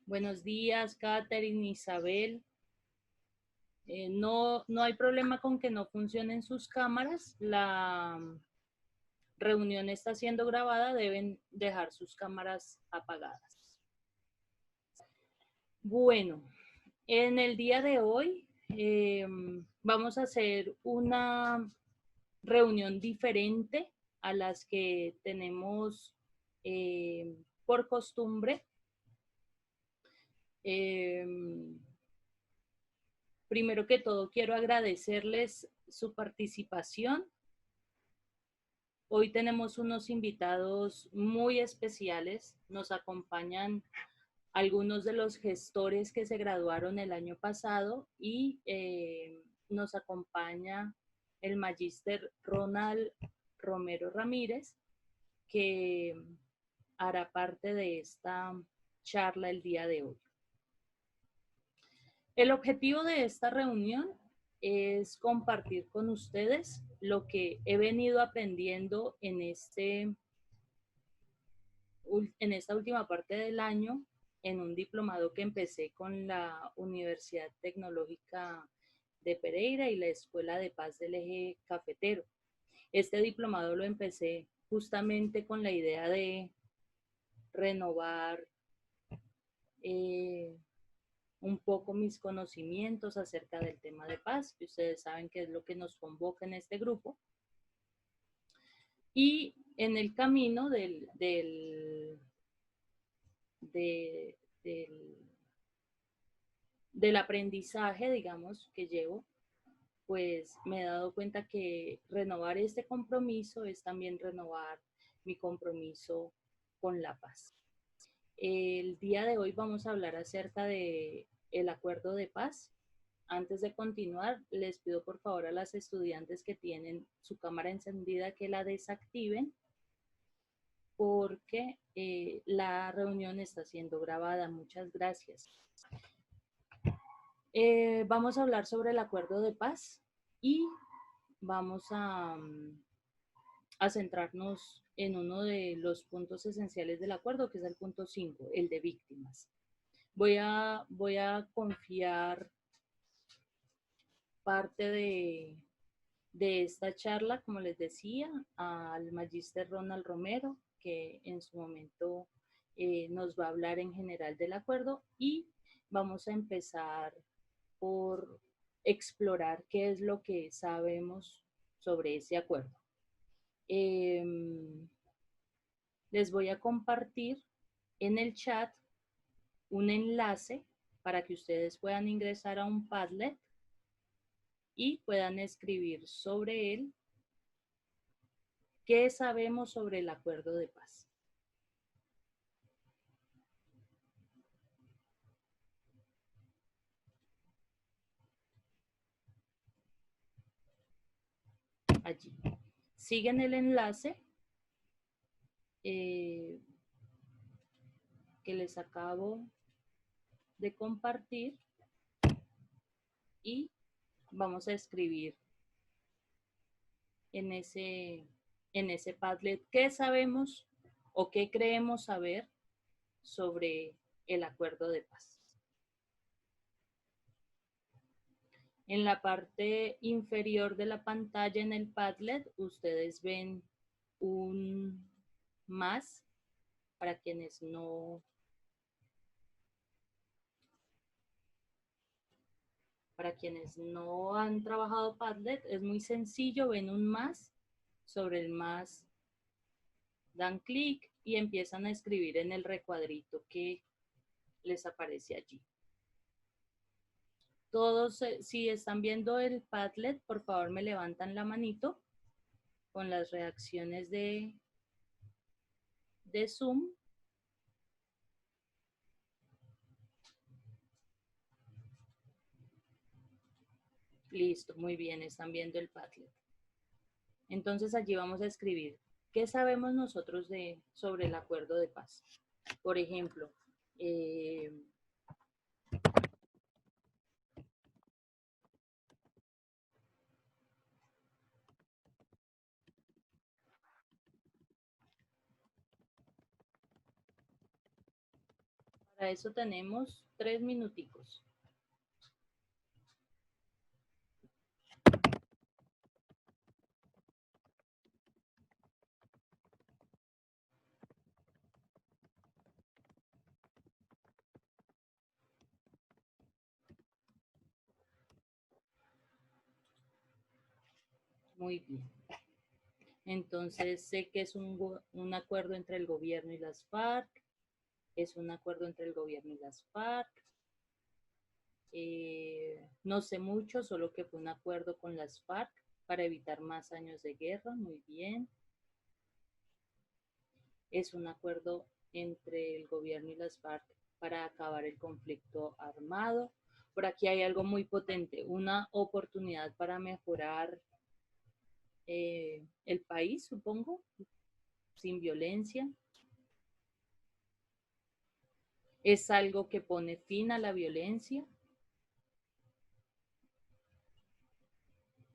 Buenos días, Katherine, Isabel. No hay problema con que no funcionen sus cámaras. La reunión está siendo grabada, deben dejar sus cámaras apagadas. Bueno, en el día de hoy vamos a hacer una reunión diferente a las que tenemos por costumbre. Primero que todo, quiero agradecerles su participación. Hoy tenemos unos invitados muy especiales. Nos acompañan algunos de los gestores que se graduaron el año pasado y nos acompaña el magíster Ronald Romero Ramírez, que hará parte de esta charla el día de hoy. El objetivo de esta reunión es compartir con ustedes lo que he venido aprendiendo en esta última parte del año en un diplomado que empecé con la Universidad Tecnológica de Pereira y la Escuela de Paz del Eje Cafetero. Este diplomado lo empecé justamente con la idea de renovar un poco mis conocimientos acerca del tema de paz, que ustedes saben que es lo que nos convoca en este grupo. Y en el camino del aprendizaje, digamos, que llevo, pues me he dado cuenta que renovar este compromiso es también renovar mi compromiso con la paz. El día de hoy vamos a hablar acerca de el acuerdo de paz. Antes de continuar, les pido por favor a las estudiantes que tienen su cámara encendida que la desactiven porque la reunión está siendo grabada. Muchas gracias. Vamos a hablar sobre el acuerdo de paz y vamos a centrarnos en uno de los puntos esenciales del acuerdo, que es el punto 5, el de víctimas. Voy a confiar parte de esta charla, como les decía, al magíster Ronald Romero, que en su momento nos va a hablar en general del acuerdo, y vamos a empezar por explorar qué es lo que sabemos sobre ese acuerdo. Les voy a compartir en el chat un enlace para que ustedes puedan ingresar a un Padlet y puedan escribir sobre él qué sabemos sobre el acuerdo de paz. Allí. Siguen el enlace que les acabo de compartir y vamos a escribir en ese Padlet qué sabemos o qué creemos saber sobre el acuerdo de paz. En la parte inferior de la pantalla en el Padlet ustedes ven un más para quienes no han trabajado Padlet. Es muy sencillo, ven un más, sobre el más dan clic y empiezan a escribir en el recuadrito que les aparece allí. Todos, si están viendo el Padlet, por favor me levantan la manito con las reacciones de Zoom. Listo, muy bien, están viendo el Padlet. Entonces allí vamos a escribir, ¿qué sabemos nosotros sobre el acuerdo de paz? Por ejemplo, Para eso tenemos 3 minuticos. Muy bien. Entonces sé que es un acuerdo entre el gobierno y las FARC, es un acuerdo entre el gobierno y las FARC. No sé mucho, solo que fue un acuerdo con las FARC para evitar más años de guerra, muy bien. Es un acuerdo entre el gobierno y las FARC para acabar el conflicto armado. Por aquí hay algo muy potente, una oportunidad para mejorar el país, supongo, sin violencia. Es algo que pone fin a la violencia.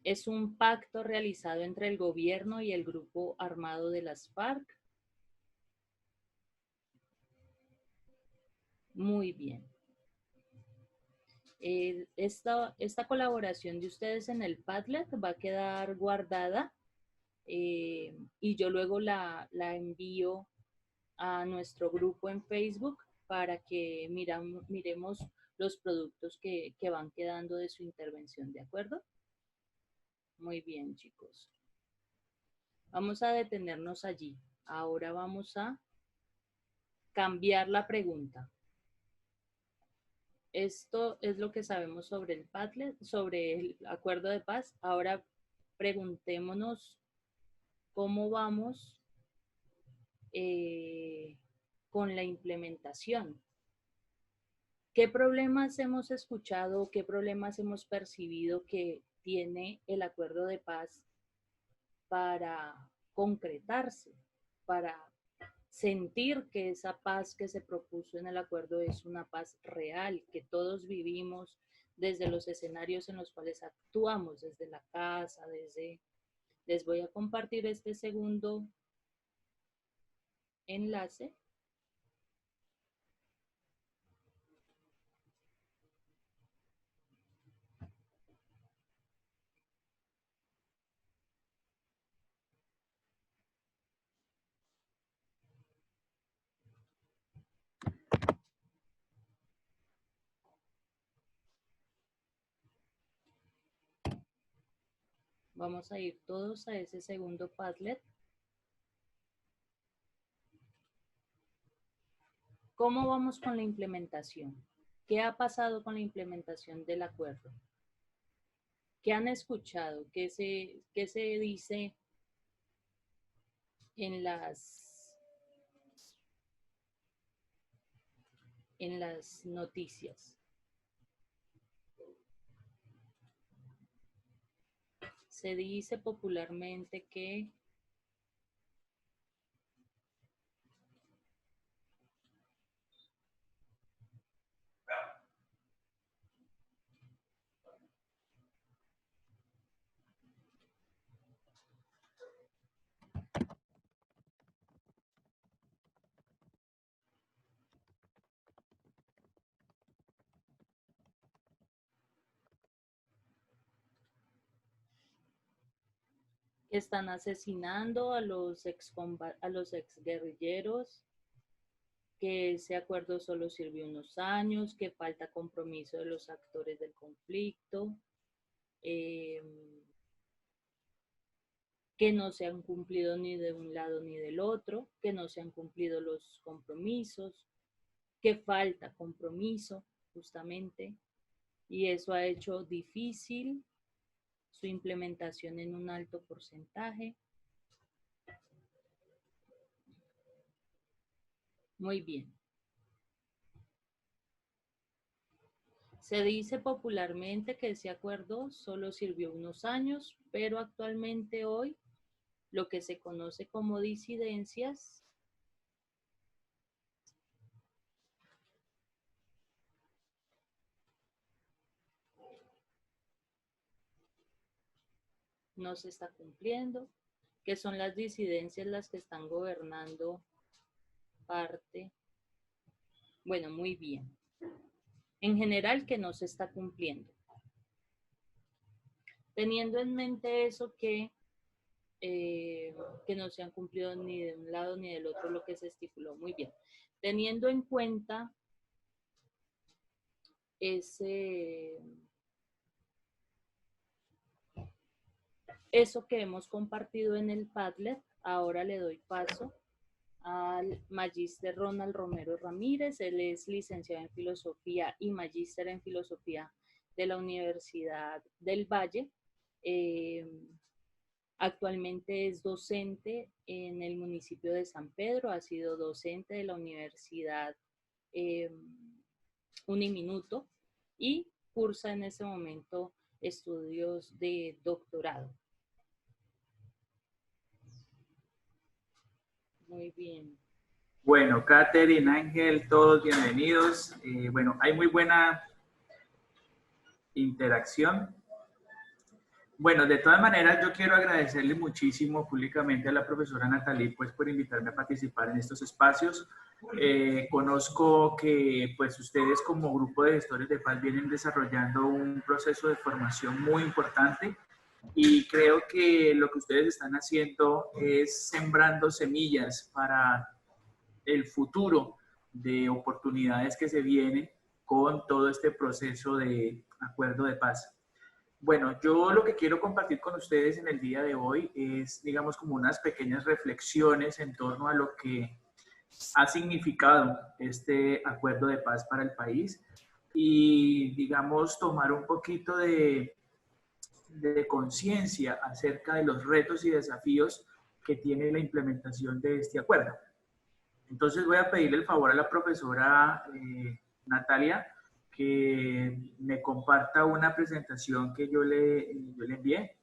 Es un pacto realizado entre el gobierno y el grupo armado de las FARC. Muy bien. Esta colaboración de ustedes en el Padlet va a quedar guardada y yo luego la envío a nuestro grupo en Facebook para que miremos los productos que van quedando de su intervención, ¿de acuerdo? Muy bien, chicos. Vamos a detenernos allí. Ahora vamos a cambiar la pregunta. Esto es lo que sabemos sobre el Padlet, sobre el acuerdo de paz. Ahora preguntémonos cómo vamos eh, con la implementación. ¿Qué problemas hemos escuchado, qué problemas hemos percibido que tiene el acuerdo de paz para concretarse, para sentir que esa paz que se propuso en el acuerdo es una paz real, que todos vivimos desde los escenarios en los cuales actuamos, desde la casa, desde... Les voy a compartir este segundo enlace. Vamos a ir todos a ese segundo Padlet. ¿Cómo vamos con la implementación? ¿Qué ha pasado con la implementación del acuerdo? ¿Qué han escuchado? Qué se dice en las noticias? Se dice popularmente que están asesinando a los exguerrilleros, que ese acuerdo solo sirvió unos años, que falta compromiso de los actores del conflicto, eh, que no se han cumplido ni de un lado ni del otro, que no se han cumplido los compromisos, que falta compromiso justamente, y eso ha hecho difícil su implementación en un alto porcentaje. Muy bien. Se dice popularmente que ese acuerdo solo sirvió unos años, pero actualmente hoy lo que se conoce como disidencias no se está cumpliendo, que son las disidencias las que están gobernando parte Bueno, muy bien. En general que no se está cumpliendo. Teniendo en mente eso que no se han cumplido ni de un lado ni del otro lo que se estipuló. Muy bien. Teniendo en cuenta eso que hemos compartido en el Padlet, ahora le doy paso al magíster Ronald Romero Ramírez. Él es licenciado en Filosofía y magíster en Filosofía de la Universidad del Valle. Actualmente es docente en el municipio de San Pedro, ha sido docente de la Universidad Uniminuto y cursa en ese momento estudios de doctorado. Muy bien. Bueno, Katherine, Ángel, todos bienvenidos. Bueno, hay muy buena interacción. Bueno, de todas maneras, yo quiero agradecerle muchísimo públicamente a la profesora Natalie, pues, por invitarme a participar en estos espacios. Conozco que, pues, ustedes como grupo de gestores de paz vienen desarrollando un proceso de formación muy importante y creo que lo que ustedes están haciendo es sembrando semillas para el futuro de oportunidades que se vienen con todo este proceso de acuerdo de paz. Bueno, yo lo que quiero compartir con ustedes en el día de hoy es, digamos, como unas pequeñas reflexiones en torno a lo que ha significado este acuerdo de paz para el país y, digamos, tomar un poquito de conciencia acerca de los retos y desafíos que tiene la implementación de este acuerdo. Entonces voy a pedirle el favor a la profesora Natalia que me comparta una presentación que yo le envié.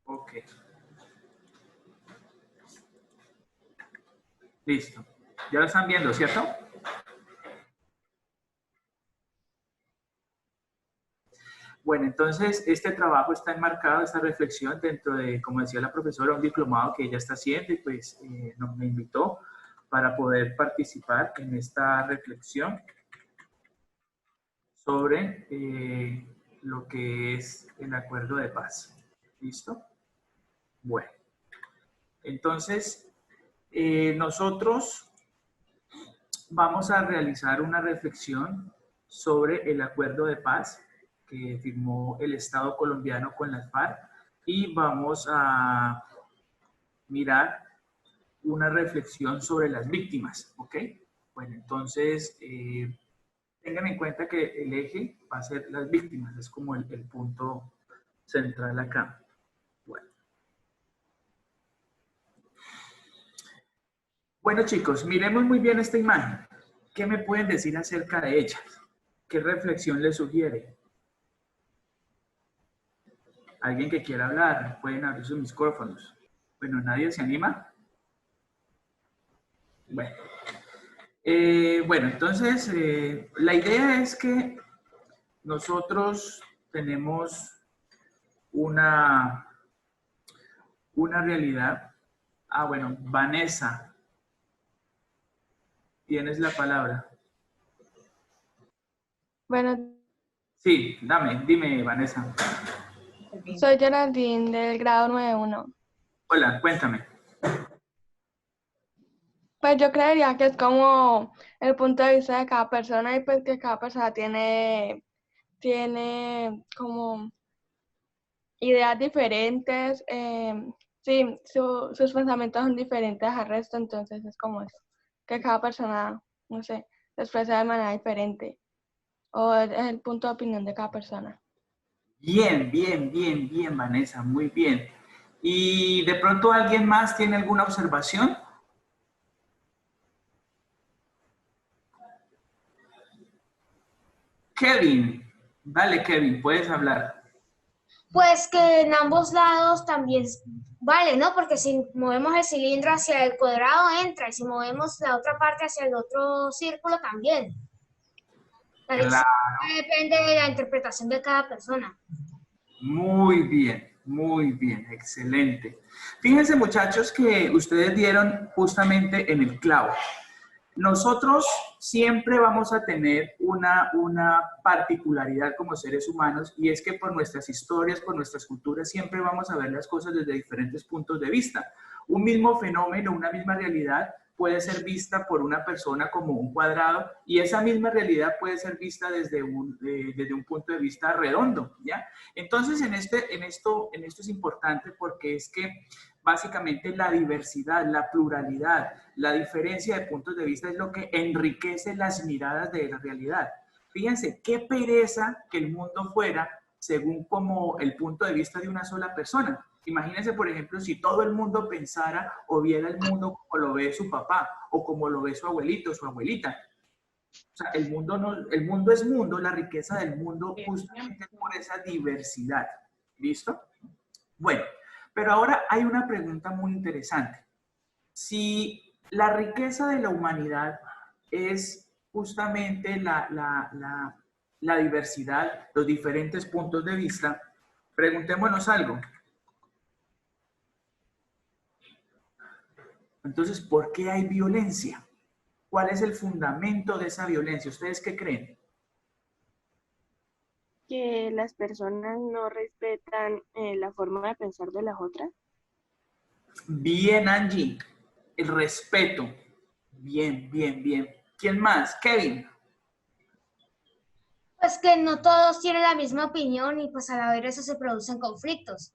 Ok. Listo. Ya lo están viendo, ¿cierto? Bueno, entonces este trabajo está enmarcado, esta reflexión, dentro de, como decía la profesora, un diplomado que ella está haciendo y pues me invitó para poder participar en esta reflexión sobre lo que es el acuerdo de paz. ¿Listo? Bueno, entonces nosotros vamos a realizar una reflexión sobre el acuerdo de paz que firmó el Estado colombiano con las FARC y vamos a mirar una reflexión sobre las víctimas, ¿ok? Bueno, entonces tengan en cuenta que el eje va a ser las víctimas, es como el punto central acá. Bueno, chicos, miremos muy bien esta imagen. ¿Qué me pueden decir acerca de ellas? ¿Qué reflexión les sugiere? ¿Alguien que quiera hablar? Pueden abrir sus micrófonos. Bueno, ¿nadie se anima? Bueno. Bueno, entonces, la idea es que nosotros tenemos una realidad. Ah, bueno, Vanessa, tienes la palabra. Bueno. Sí, dime, Vanessa. Soy Geraldine del grado 9.1. Hola, cuéntame. Pues yo creería que es como el punto de vista de cada persona y pues que cada persona tiene como ideas diferentes. Sí, sus pensamientos son diferentes al resto, entonces es como eso, que cada persona, no sé, se expresa de manera diferente o es el punto de opinión de cada persona. Bien, Vanessa, muy bien. ¿Y de pronto alguien más tiene alguna observación? Kevin, dale Kevin, puedes hablar. Pues que en ambos lados también vale, ¿no? Porque si movemos el cilindro hacia el cuadrado entra y si movemos la otra parte hacia el otro círculo también. Claro. Depende de la interpretación de cada persona. Muy bien, excelente. Fíjense muchachos que ustedes dieron justamente en el clavo. nosotros siempre vamos a tener una particularidad como seres humanos, y es que por nuestras historias, por nuestras culturas, siempre vamos a ver las cosas desde diferentes puntos de vista. Un mismo fenómeno, una misma realidad puede ser vista por una persona como un cuadrado, y esa misma realidad puede ser vista desde un punto de vista redondo, ¿ya? Entonces, en esto es importante, porque es que básicamente la diversidad, la pluralidad, la diferencia de puntos de vista es lo que enriquece las miradas de la realidad. Fíjense, qué pereza que el mundo fuera según como el punto de vista de una sola persona. Imagínense, por ejemplo, si todo el mundo pensara o viera el mundo como lo ve su papá o como lo ve su abuelito o su abuelita. O sea, el mundo es mundo, la riqueza del mundo justamente por esa diversidad. ¿Listo? Bueno, pero ahora hay una pregunta muy interesante. Si la riqueza de la humanidad es justamente la diversidad, los diferentes puntos de vista, preguntémonos algo. Entonces, ¿por qué hay violencia? ¿Cuál es el fundamento de esa violencia? ¿Ustedes qué creen? Que las personas no respetan la forma de pensar de las otras. Bien, Angie. El respeto. Bien, bien, bien. ¿Quién más? Kevin. Pues que no todos tienen la misma opinión y pues al haber eso se producen conflictos.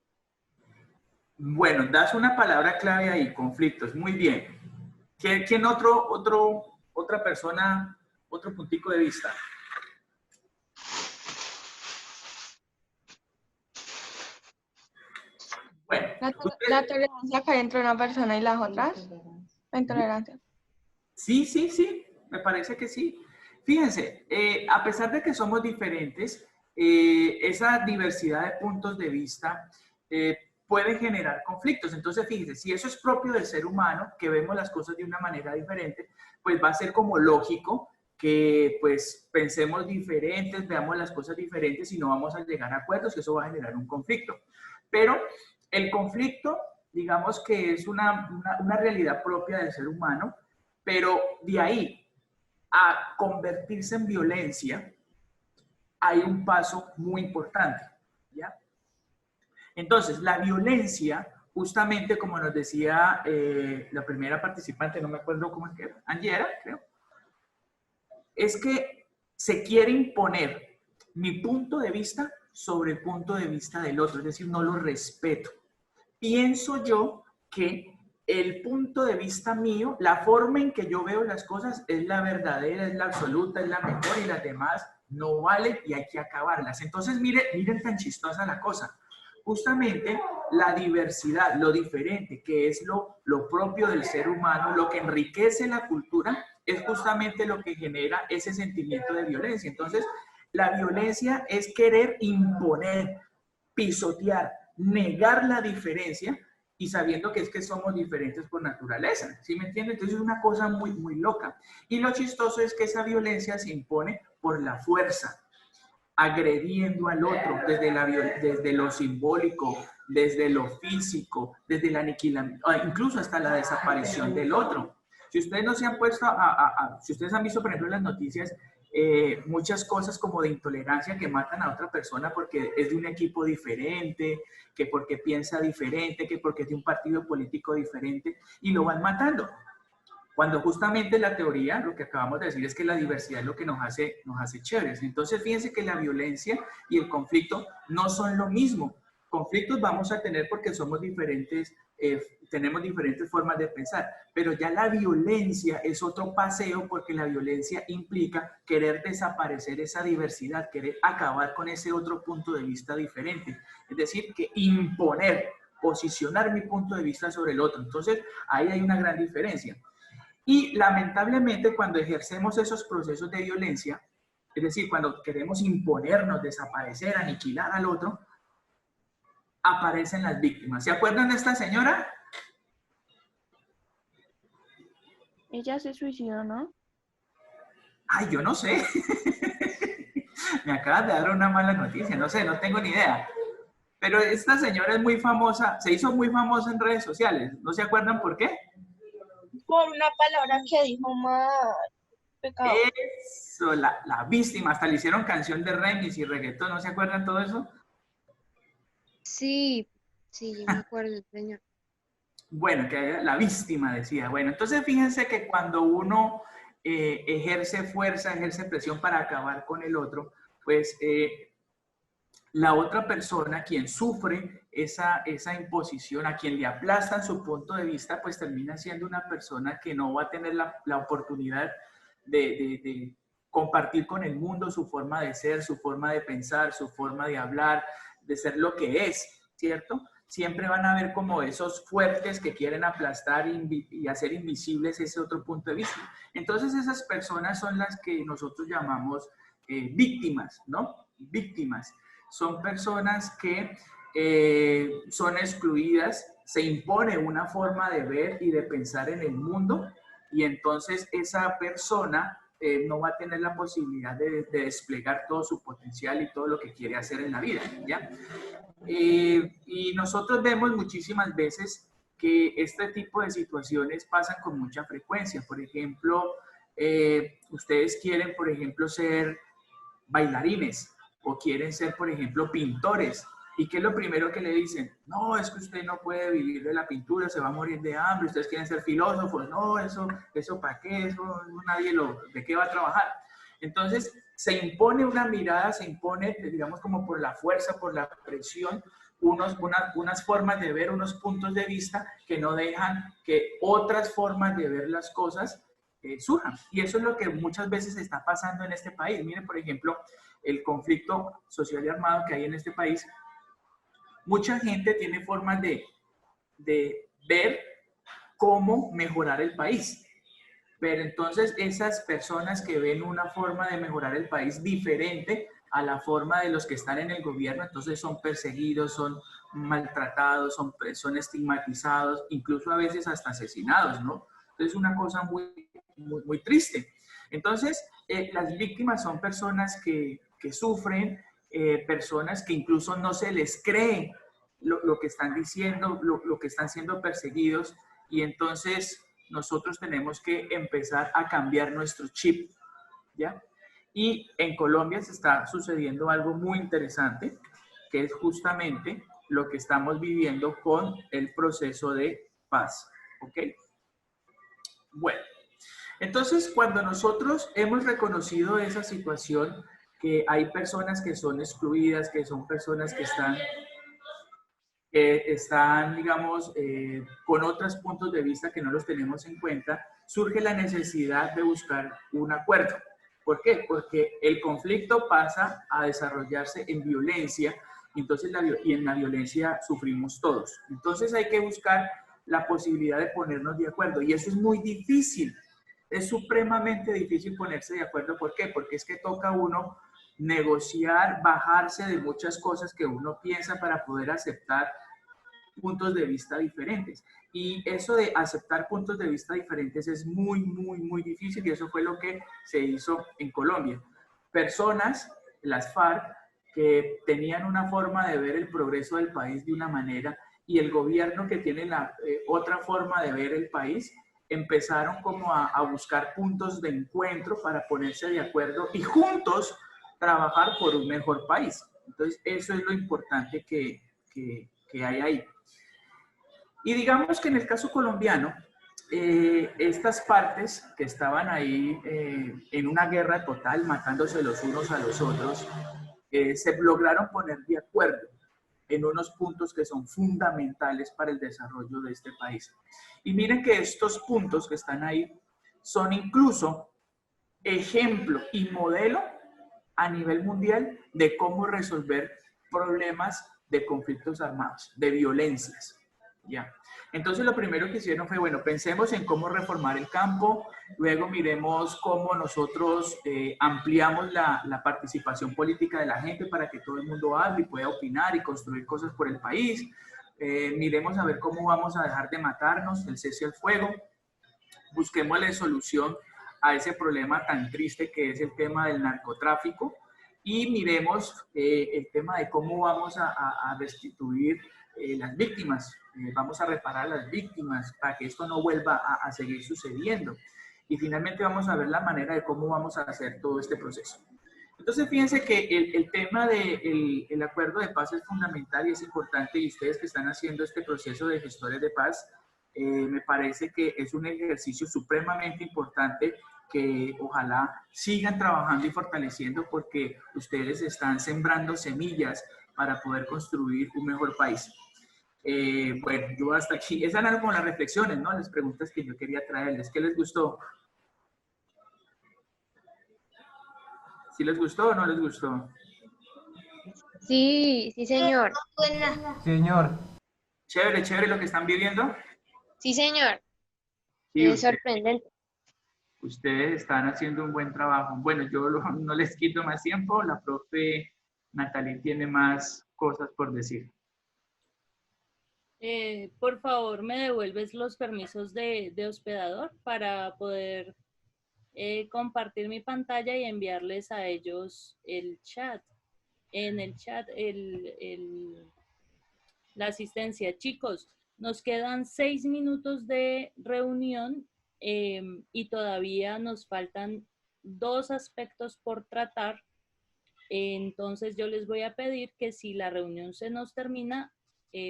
Bueno, das una palabra clave ahí, conflictos. Muy bien. ¿Quién otra persona, otro puntico de vista? Bueno, La tolerancia que hay entre una persona y las otras. La intolerancia. Sí, me parece que sí. Fíjense, a pesar de que somos diferentes, esa diversidad de puntos de vista puede generar conflictos. Entonces, fíjense, si eso es propio del ser humano, que vemos las cosas de una manera diferente, pues va a ser como lógico que pues pensemos diferentes, veamos las cosas diferentes y no vamos a llegar a acuerdos, que eso va a generar un conflicto. Pero el conflicto, digamos que es una realidad propia del ser humano, pero de ahí a convertirse en violencia hay un paso muy importante, ¿ya? Entonces, la violencia, justamente como nos decía la primera participante, no me acuerdo cómo es que era, Angela, creo, es que se quiere imponer mi punto de vista sobre el punto de vista del otro, es decir, no lo respeto. Pienso yo que el punto de vista mío, la forma en que yo veo las cosas es la verdadera, es la absoluta, es la mejor, y las demás no valen y hay que acabarlas. Entonces, miren tan chistosa la cosa. Justamente la diversidad, lo diferente, que es lo propio del ser humano, lo que enriquece la cultura, es justamente lo que genera ese sentimiento de violencia. Entonces, la violencia es querer imponer, pisotear, negar la diferencia, y sabiendo que es que somos diferentes por naturaleza, ¿sí me entienden? Entonces es una cosa muy, muy loca. Y lo chistoso es que esa violencia se impone por la fuerza, agrediendo al otro desde lo simbólico, desde lo físico, desde el aniquilamiento, incluso hasta la desaparición del otro. Si ustedes no se han puesto si ustedes han visto, por ejemplo, en las noticias, muchas cosas como de intolerancia, que matan a otra persona porque es de un equipo diferente, que porque piensa diferente, que porque es de un partido político diferente, y lo van matando. Cuando justamente la teoría, lo que acabamos de decir, es que la diversidad es lo que nos hace chéveres. Entonces, fíjense que la violencia y el conflicto no son lo mismo. Conflictos vamos a tener porque somos diferentes, tenemos diferentes formas de pensar, pero ya la violencia es otro paseo, porque la violencia implica querer desaparecer esa diversidad, querer acabar con ese otro punto de vista diferente. Es decir, que imponer, posicionar mi punto de vista sobre el otro. Entonces, ahí hay una gran diferencia. Y lamentablemente, cuando ejercemos esos procesos de violencia, es decir, cuando queremos imponernos, desaparecer, aniquilar al otro, aparecen las víctimas. ¿Se acuerdan de esta señora? Ella se suicidó, ¿no? Ay, yo no sé. Me acabas de dar una mala noticia, no sé, no tengo ni idea. Pero esta señora es muy famosa, se hizo muy famosa en redes sociales. ¿No se acuerdan por qué? por una palabra que dijo mal. Pecado. Eso, la víctima. Hasta le hicieron canción de remix y reggaetón, ¿no se acuerdan todo eso? Sí, sí, yo me acuerdo, señor. Bueno, que la víctima decía. Bueno, entonces fíjense que cuando uno ejerce fuerza, ejerce presión para acabar con el otro, pues la otra persona, quien sufre esa imposición, a quien le aplastan su punto de vista, pues termina siendo una persona que no va a tener la oportunidad de compartir con el mundo su forma de ser, su forma de pensar, su forma de hablar, de ser lo que es, ¿cierto? Siempre van a haber como esos fuertes que quieren aplastar y hacer invisibles ese otro punto de vista. Entonces esas personas son las que nosotros llamamos víctimas, ¿no? Víctimas. Son personas que son excluidas, se impone una forma de ver y de pensar en el mundo y entonces esa persona no va a tener la posibilidad de desplegar todo su potencial y todo lo que quiere hacer en la vida, ¿ya? Y nosotros vemos muchísimas veces que este tipo de situaciones pasan con mucha frecuencia. Por ejemplo, ustedes quieren, por ejemplo, ser bailarines o quieren ser, por ejemplo, pintores. ¿Y qué es lo primero que le dicen? No, es que usted no puede vivir de la pintura, se va a morir de hambre. Ustedes quieren ser filósofos. No, eso ¿para qué? Eso nadie ¿de qué va a trabajar? Entonces, se impone una mirada, se impone, digamos, como por la fuerza, por la presión, unas formas de ver, unos puntos de vista que no dejan que otras formas de ver las cosas surjan. Y eso es lo que muchas veces está pasando en este país. Miren, por ejemplo, el conflicto social y armado que hay en este país. Mucha gente tiene formas de ver cómo mejorar el país. Pero entonces esas personas que ven una forma de mejorar el país diferente a la forma de los que están en el gobierno, entonces son perseguidos, son maltratados, son estigmatizados, incluso a veces hasta asesinados, ¿no? Entonces es una cosa muy triste. Entonces, las víctimas son personas que sufren, personas que incluso no se les cree lo que están diciendo, lo que están siendo perseguidos, y entonces nosotros tenemos que empezar a cambiar nuestro chip, ¿ya? Y en Colombia se está sucediendo algo muy interesante, que es justamente lo que estamos viviendo con el proceso de paz, ¿ok? Bueno, entonces cuando nosotros hemos reconocido esa situación, que hay personas que son excluidas, que son personas que están, digamos, con otros puntos de vista que no los tenemos en cuenta, surge la necesidad de buscar un acuerdo. ¿Por qué? Porque el conflicto pasa a desarrollarse en violencia, entonces y en la violencia sufrimos todos. Entonces hay que buscar la posibilidad de ponernos de acuerdo, y eso es muy difícil, es supremamente difícil ponerse de acuerdo. ¿Por qué? Porque es que toca uno negociar, bajarse de muchas cosas que uno piensa para poder aceptar puntos de vista diferentes. Y eso de aceptar puntos de vista diferentes es muy difícil, y eso fue lo que se hizo en Colombia. Personas, las FARC, que tenían una forma de ver el progreso del país de una manera, y el gobierno que tiene la otra forma de ver el país, empezaron como a buscar puntos de encuentro para ponerse de acuerdo y juntos trabajar por un mejor país. Entonces, eso es lo importante que hay ahí. Y digamos que en el caso colombiano, estas partes que estaban ahí en una guerra total, matándose los unos a los otros, se lograron poner de acuerdo en unos puntos que son fundamentales para el desarrollo de este país. Y miren que estos puntos que están ahí son incluso ejemplo y modelo a nivel mundial de cómo resolver problemas de conflictos armados, de violencias. ¿Ya? Entonces lo primero que hicieron fue, bueno, pensemos en cómo reformar el campo, luego miremos cómo nosotros ampliamos la participación política de la gente para que todo el mundo hable y pueda opinar y construir cosas por el país, miremos a ver cómo vamos a dejar de matarnos, el cese al fuego, busquemos la solución a ese problema tan triste que es el tema del narcotráfico, y miremos el tema de cómo vamos a restituir las víctimas, vamos a reparar a las víctimas para que esto no vuelva a seguir sucediendo. Y finalmente vamos a ver la manera de cómo vamos a hacer todo este proceso. Entonces, fíjense que el tema del el acuerdo de paz es fundamental y es importante, y ustedes que están haciendo este proceso de gestores de paz, me parece que es un ejercicio supremamente importante que ojalá sigan trabajando y fortaleciendo porque ustedes están sembrando semillas para poder construir un mejor país. Bueno, yo hasta aquí, esas eran como las reflexiones, ¿no? Las preguntas que yo quería traerles. ¿Qué les gustó? ¿Sí les gustó o no les gustó? Sí, sí, señor. Buena. Señor, Chévere, chévere lo que están viviendo. Sí, señor. Sí, Es sorprendente. ustedes están haciendo un buen trabajo. Bueno, yo no les quito más tiempo. La profe Natalie tiene más cosas por decir. Por favor, me devuelves los permisos de hospedador para poder compartir mi pantalla y enviarles a ellos el chat. En el chat, la asistencia. Chicos, nos quedan 6 minutos de reunión y todavía nos faltan 2 aspectos por tratar. Entonces yo les voy a pedir que si la reunión se nos termina,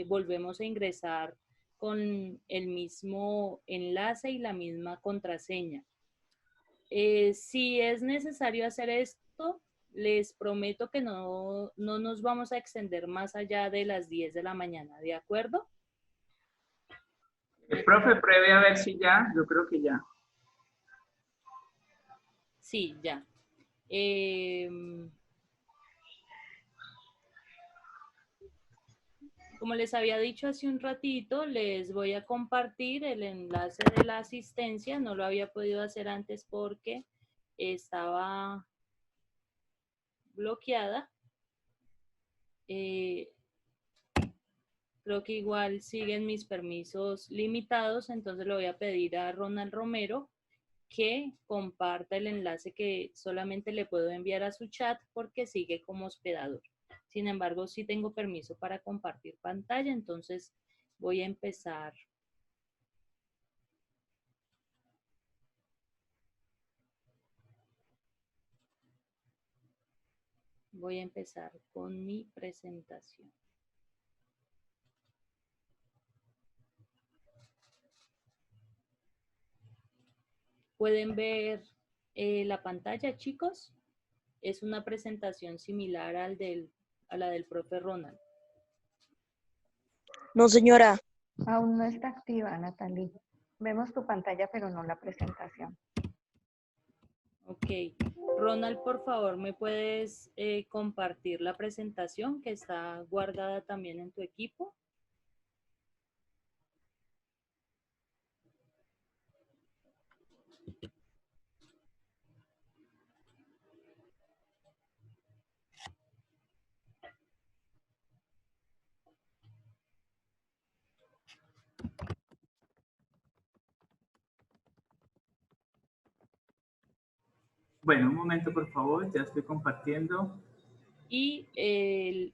volvemos a ingresar con el mismo enlace y la misma contraseña. Si es necesario hacer esto, les prometo que no nos vamos a extender más allá de las 10 de la mañana, ¿de acuerdo? El profe pruebe a ver si ya, yo creo que ya. Sí, ya. Como les había dicho hace un ratito, les voy a compartir el enlace de la asistencia. No lo había podido hacer antes porque estaba bloqueada. Creo que igual siguen mis permisos limitados, entonces le voy a pedir a Ronald Romero que comparta el enlace que solamente le puedo enviar a su chat porque sigue como hospedador. Sin embargo, sí tengo permiso para compartir pantalla, entonces voy a empezar. Voy a empezar con mi presentación. ¿Pueden ver la pantalla, chicos? Es una presentación similar a la del profe Ronald. No, señora. Aún no está activa, Natalie. Vemos tu pantalla, pero no la presentación. Ok. Ronald, por favor, ¿me puedes compartir la presentación que está guardada también en tu equipo? Bueno, un momento, por favor, ya estoy compartiendo. Y el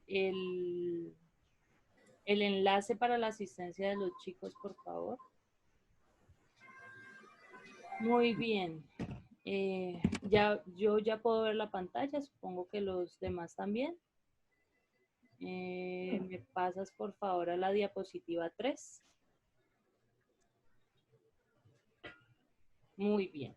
enlace para la asistencia de los chicos, por favor. Muy bien. Yo ya puedo ver la pantalla, supongo que los demás también. ¿Me pasas, por favor, a la diapositiva 3? Muy bien.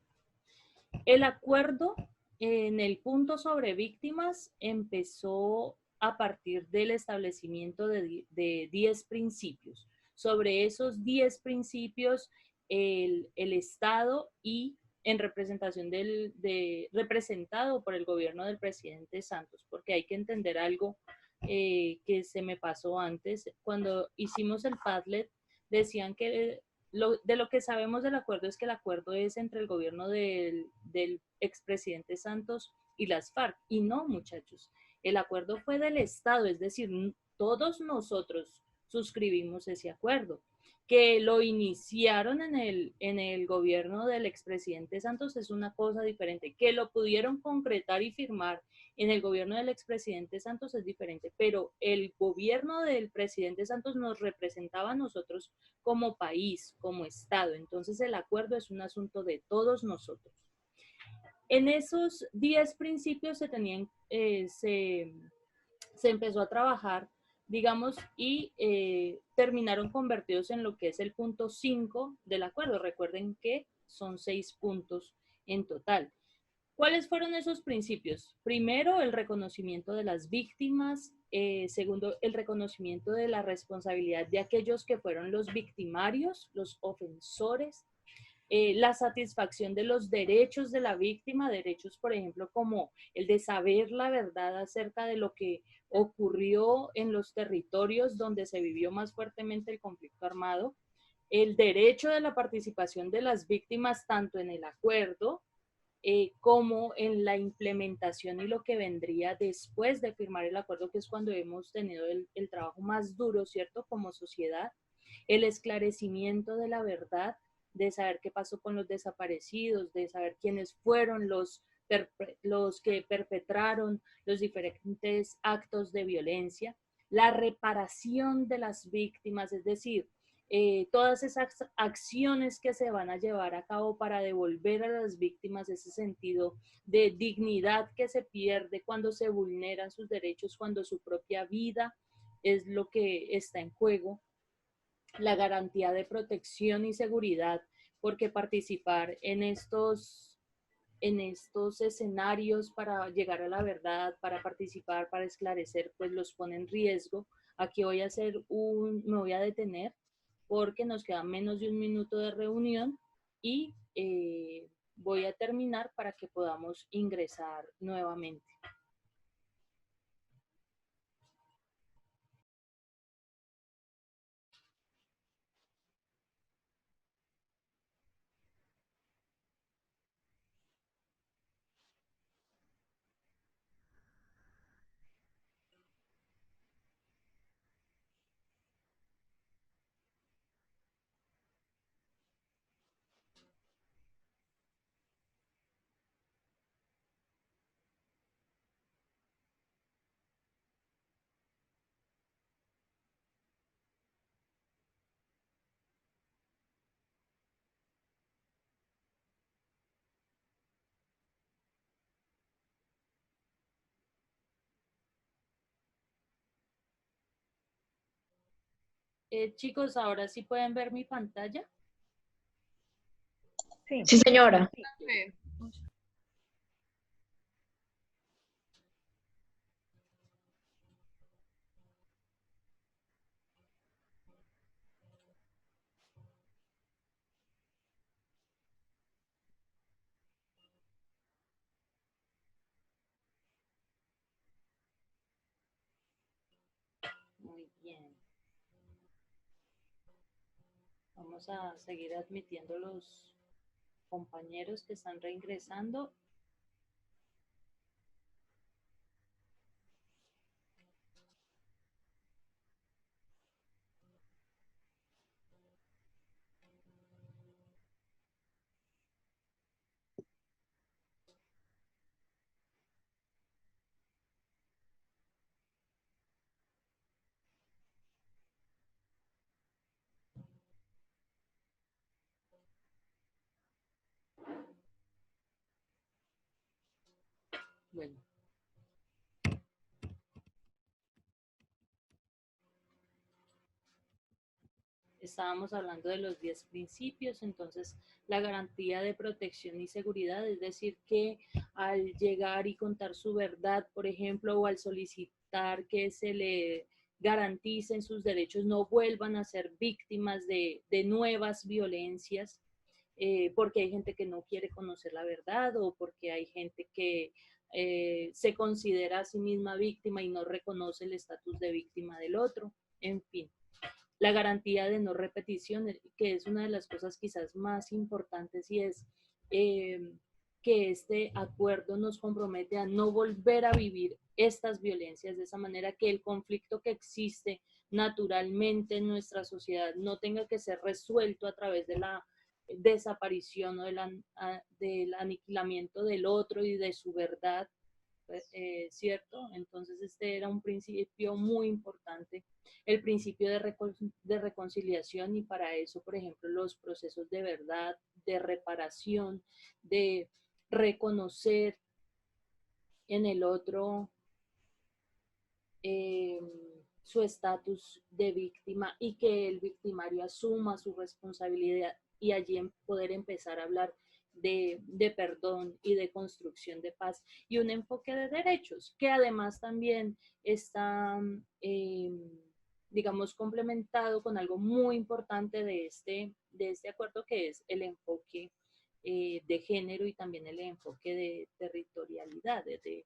El acuerdo en el punto sobre víctimas empezó a partir del establecimiento de 10 principios. Sobre esos 10 principios, el Estado y en representación representado por el gobierno del presidente Santos, porque hay que entender algo que se me pasó antes. Cuando hicimos el Padlet, decían que de lo que sabemos del acuerdo es que el acuerdo es entre el gobierno del expresidente Santos y las FARC. Y no, muchachos, el acuerdo fue del Estado, es decir, todos nosotros suscribimos ese acuerdo. Que lo iniciaron en el gobierno del expresidente Santos es una cosa diferente. Que lo pudieron concretar y firmar en el gobierno del expresidente Santos es diferente, pero el gobierno del presidente Santos nos representaba a nosotros como país, como Estado. Entonces el acuerdo es un asunto de todos nosotros. En esos 10 principios se empezó a trabajar, digamos, y terminaron convertidos en lo que es el punto 5 del acuerdo. Recuerden que son 6 puntos en total. ¿Cuáles fueron esos principios? Primero, el reconocimiento de las víctimas. Segundo, el reconocimiento de la responsabilidad de aquellos que fueron los victimarios, los ofensores. La satisfacción de los derechos de la víctima, derechos, por ejemplo, como el de saber la verdad acerca de lo que ocurrió en los territorios donde se vivió más fuertemente el conflicto armado, el derecho de la participación de las víctimas tanto en el acuerdo como en la implementación y lo que vendría después de firmar el acuerdo, que es cuando hemos tenido el trabajo más duro, ¿cierto?, como sociedad, el esclarecimiento de la verdad, de saber qué pasó con los desaparecidos, de saber quiénes fueron los que perpetraron los diferentes actos de violencia, la reparación de las víctimas, es decir, todas esas acciones que se van a llevar a cabo para devolver a las víctimas ese sentido de dignidad que se pierde cuando se vulneran sus derechos, cuando su propia vida es lo que está en juego, la garantía de protección y seguridad, porque participar en estos escenarios para llegar a la verdad, para participar, para esclarecer, pues los pone en riesgo. Aquí me voy a detener porque nos queda menos de un minuto de reunión y voy a terminar para que podamos ingresar nuevamente. Chicos, ahora sí pueden ver mi pantalla. Sí. Sí, señora. Muy bien. Vamos a seguir admitiendo los compañeros que están reingresando. Bueno. Estábamos hablando de los 10 principios, entonces la garantía de protección y seguridad, es decir, que al llegar y contar su verdad, por ejemplo, o al solicitar que se le garanticen sus derechos, no vuelvan a ser víctimas de nuevas violencias, porque hay gente que no quiere conocer la verdad o porque hay gente que se considera a sí misma víctima y no reconoce el estatus de víctima del otro, en fin. La garantía de no repetición, que es una de las cosas quizás más importantes, y es que este acuerdo nos compromete a no volver a vivir estas violencias, de esa manera que el conflicto que existe naturalmente en nuestra sociedad no tenga que ser resuelto a través de la desaparición o del aniquilamiento del otro y de su verdad, ¿cierto? Entonces este era un principio muy importante, el principio de reconciliación, y para eso, por ejemplo, los procesos de verdad, de reparación, de reconocer en el otro su estatus de víctima y que el victimario asuma su responsabilidad y allí poder empezar a hablar de perdón y de construcción de paz y un enfoque de derechos que además también está, digamos, complementado con algo muy importante de este acuerdo, que es el enfoque de género y también el enfoque de territorialidad, de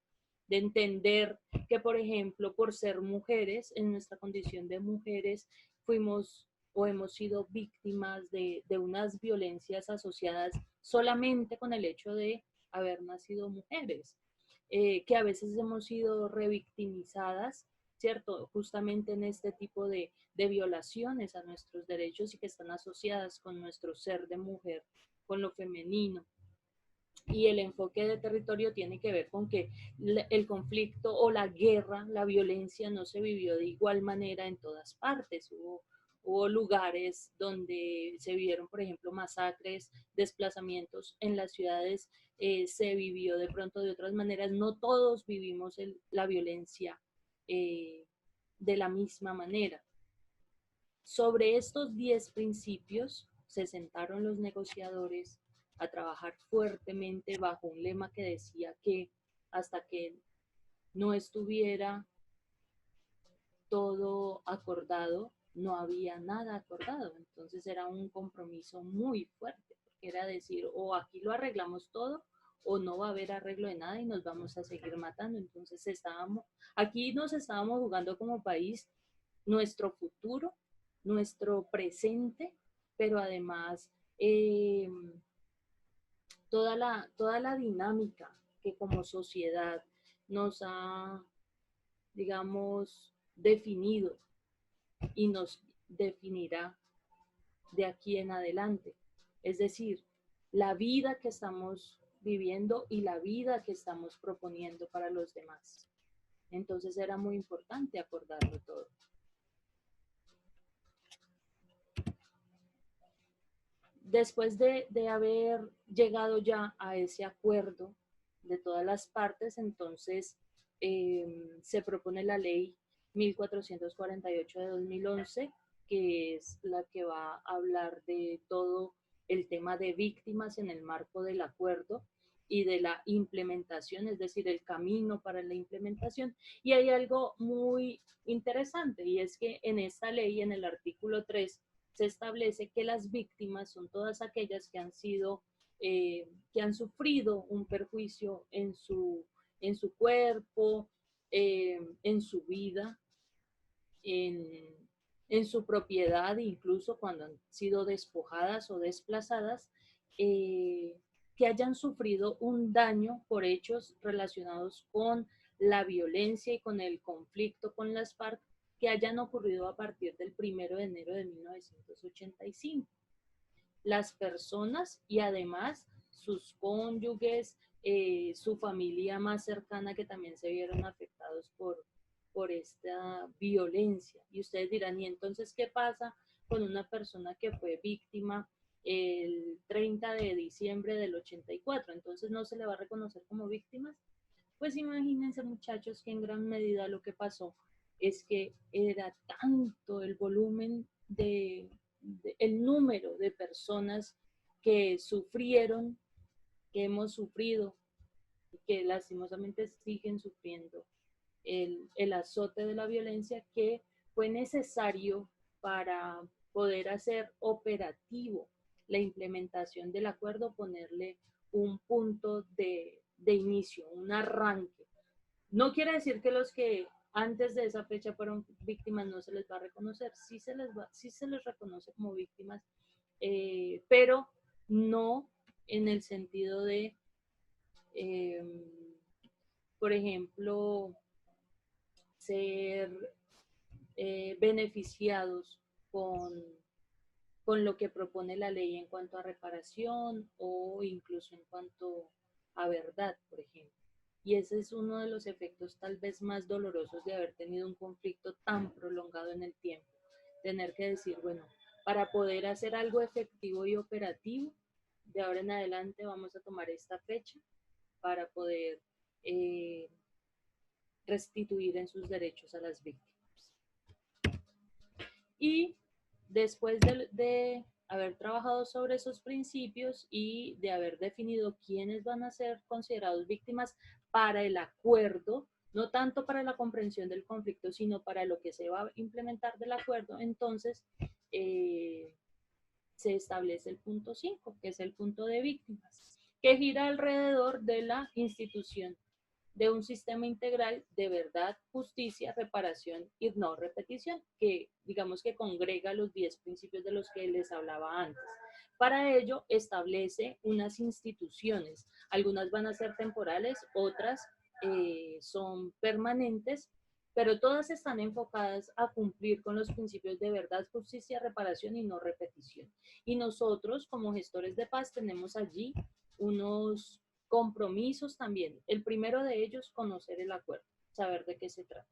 entender que, por ejemplo, por ser mujeres, en nuestra condición de mujeres, fuimos o hemos sido víctimas de unas violencias asociadas solamente con el hecho de haber nacido mujeres, que a veces hemos sido revictimizadas, ¿cierto? Justamente en este tipo de violaciones a nuestros derechos y que están asociadas con nuestro ser de mujer, con lo femenino. Y el enfoque de territorio tiene que ver con que el conflicto o la guerra, la violencia no se vivió de igual manera en todas partes. Hubo lugares donde se vivieron, por ejemplo, masacres, desplazamientos en las ciudades, se vivió de pronto de otras maneras. No todos vivimos la violencia de la misma manera. Sobre estos 10 principios se sentaron los negociadores a trabajar fuertemente bajo un lema que decía que hasta que no estuviera todo acordado, no había nada acordado. Entonces era un compromiso muy fuerte, porque era decir, o aquí lo arreglamos todo, o no va a haber arreglo de nada y nos vamos a seguir matando. Entonces aquí nos estábamos jugando como país nuestro futuro, nuestro presente, pero además toda la dinámica que como sociedad nos ha, digamos, definido y nos definirá de aquí en adelante. Es decir, la vida que estamos viviendo y la vida que estamos proponiendo para los demás. Entonces era muy importante acordarlo todo. Después de haber llegado ya a ese acuerdo de todas las partes, entonces se propone la ley 1448 de 2011, que es la que va a hablar de todo el tema de víctimas en el marco del acuerdo y de la implementación, es decir, el camino para la implementación. Y hay algo muy interesante, y es que en esta ley, en el artículo 3, se establece que las víctimas son todas aquellas que han sido, que han sufrido un perjuicio en su cuerpo, en su vida, en su propiedad, incluso cuando han sido despojadas o desplazadas, que hayan sufrido un daño por hechos relacionados con la violencia y con el conflicto con las FARC, que hayan ocurrido a partir del 1 de enero de 1985. Las personas y además sus cónyuges, su familia más cercana, que también se vieron afectados por esta violencia. Y ustedes dirán, ¿y entonces qué pasa con una persona que fue víctima el 30 de diciembre del 84? Entonces no se le va a reconocer como víctimas. Pues imagínense, muchachos, que en gran medida lo que pasó es que era tanto el volumen el número de personas que sufrieron, que hemos sufrido y que lastimosamente siguen sufriendo el azote de la violencia, que fue necesario para poder hacer operativo la implementación del acuerdo, ponerle un punto de inicio, un arranque. No quiere decir que los que antes de esa fecha fueron víctimas no se les va a reconocer, sí se les reconoce como víctimas, pero no en el sentido de, por ejemplo, ser beneficiados con lo que propone la ley en cuanto a reparación o incluso en cuanto a verdad, por ejemplo. Y ese es uno de los efectos tal vez más dolorosos de haber tenido un conflicto tan prolongado en el tiempo. Tener que decir, bueno, para poder hacer algo efectivo y operativo, de ahora en adelante vamos a tomar esta fecha para poder restituir en sus derechos a las víctimas. Y después de haber trabajado sobre esos principios y de haber definido quiénes van a ser considerados víctimas para el acuerdo, no tanto para la comprensión del conflicto, sino para lo que se va a implementar del acuerdo, entonces se establece el punto 5, que es el punto de víctimas, que gira alrededor de la institución de un sistema integral de verdad, justicia, reparación y no repetición, que digamos que congrega los 10 principios de los que les hablaba antes. Para ello establece unas instituciones, algunas van a ser temporales, otras son permanentes, pero todas están enfocadas a cumplir con los principios de verdad, justicia, reparación y no repetición. Y nosotros como gestores de paz tenemos allí unos compromisos también. El primero de ellos, conocer el acuerdo, saber de qué se trata.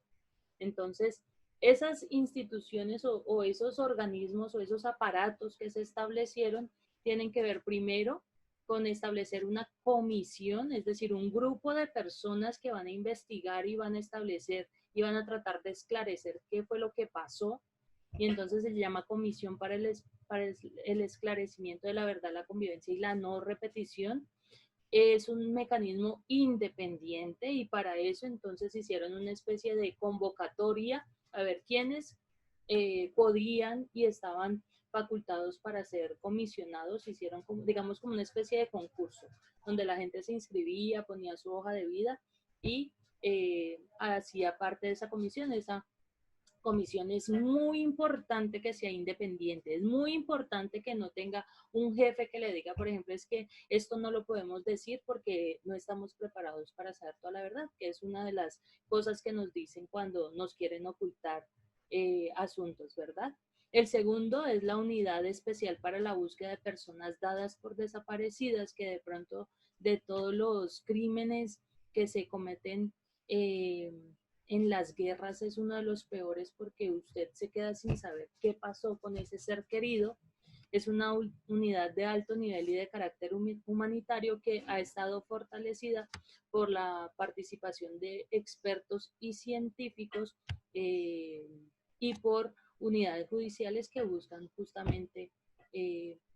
Entonces, esas instituciones o esos organismos o esos aparatos que se establecieron tienen que ver primero con establecer una comisión, es decir, un grupo de personas que van a investigar y van a establecer y van a tratar de esclarecer qué fue lo que pasó. Y entonces se llama Comisión para el Esclarecimiento de la Verdad, la Convivencia y la No Repetición. Es un mecanismo independiente y para eso entonces hicieron una especie de convocatoria a ver quiénes podían y estaban facultados para ser comisionados. Hicieron, digamos, como una especie de concurso donde la gente se inscribía, ponía su hoja de vida y hacía parte de esa comisión. Esa comisión es muy importante que sea independiente, es muy importante que no tenga un jefe que le diga, por ejemplo, es que esto no lo podemos decir porque no estamos preparados para saber toda la verdad, que es una de las cosas que nos dicen cuando nos quieren ocultar asuntos, ¿verdad? El segundo es la unidad especial para la búsqueda de personas dadas por desaparecidas, que de pronto de todos los crímenes que se cometen en las guerras es uno de los peores porque usted se queda sin saber qué pasó con ese ser querido. Es una unidad de alto nivel y de carácter humanitario que ha estado fortalecida por la participación de expertos y científicos y por unidades judiciales que buscan justamente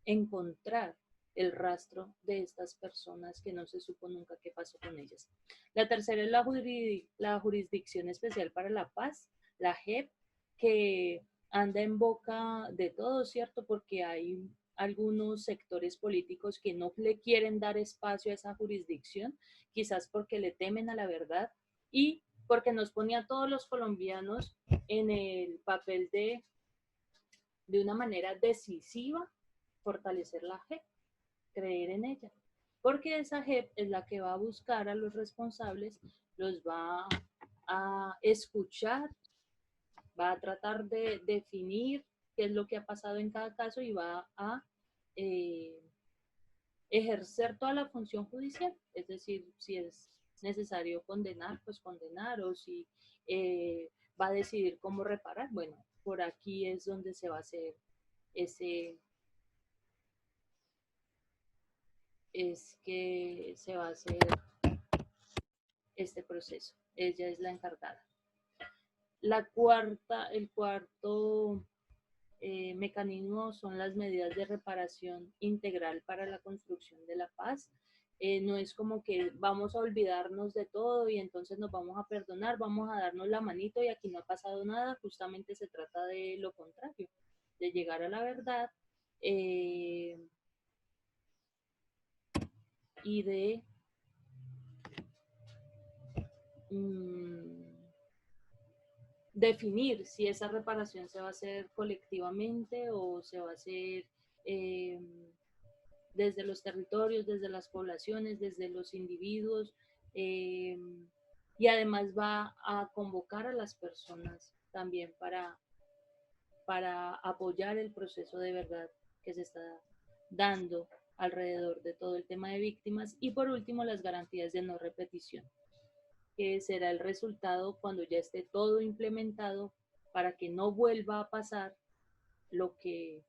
encontrar el rastro de estas personas que no se supo nunca qué pasó con ellas. La tercera es la Jurisdicción Especial para la Paz, la JEP, que anda en boca de todos, ¿cierto? Porque hay algunos sectores políticos que no le quieren dar espacio a esa jurisdicción, quizás porque le temen a la verdad y porque nos pone a todos los colombianos en el papel de una manera decisiva fortalecer la JEP, creer en ella, porque esa JEP es la que va a buscar a los responsables, los va a escuchar, va a tratar de definir qué es lo que ha pasado en cada caso y va a ejercer toda la función judicial, es decir, si es necesario condenar, pues condenar, o si va a decidir cómo reparar. Bueno, por aquí es donde se va a hacer se va a hacer este proceso. Ella es la encargada. El cuarto mecanismo son las medidas de reparación integral para la construcción de la paz. No es como que vamos a olvidarnos de todo y entonces nos vamos a perdonar, vamos a darnos la manito y aquí no ha pasado nada. Justamente se trata de lo contrario, de llegar a la verdad y de definir si esa reparación se va a hacer colectivamente o se va a hacer desde los territorios, desde las poblaciones, desde los individuos, y además va a convocar a las personas también para apoyar el proceso de verdad que se está dando alrededor de todo el tema de víctimas. Y por último, las garantías de no repetición, que será el resultado cuando ya esté todo implementado para que no vuelva a pasar lo que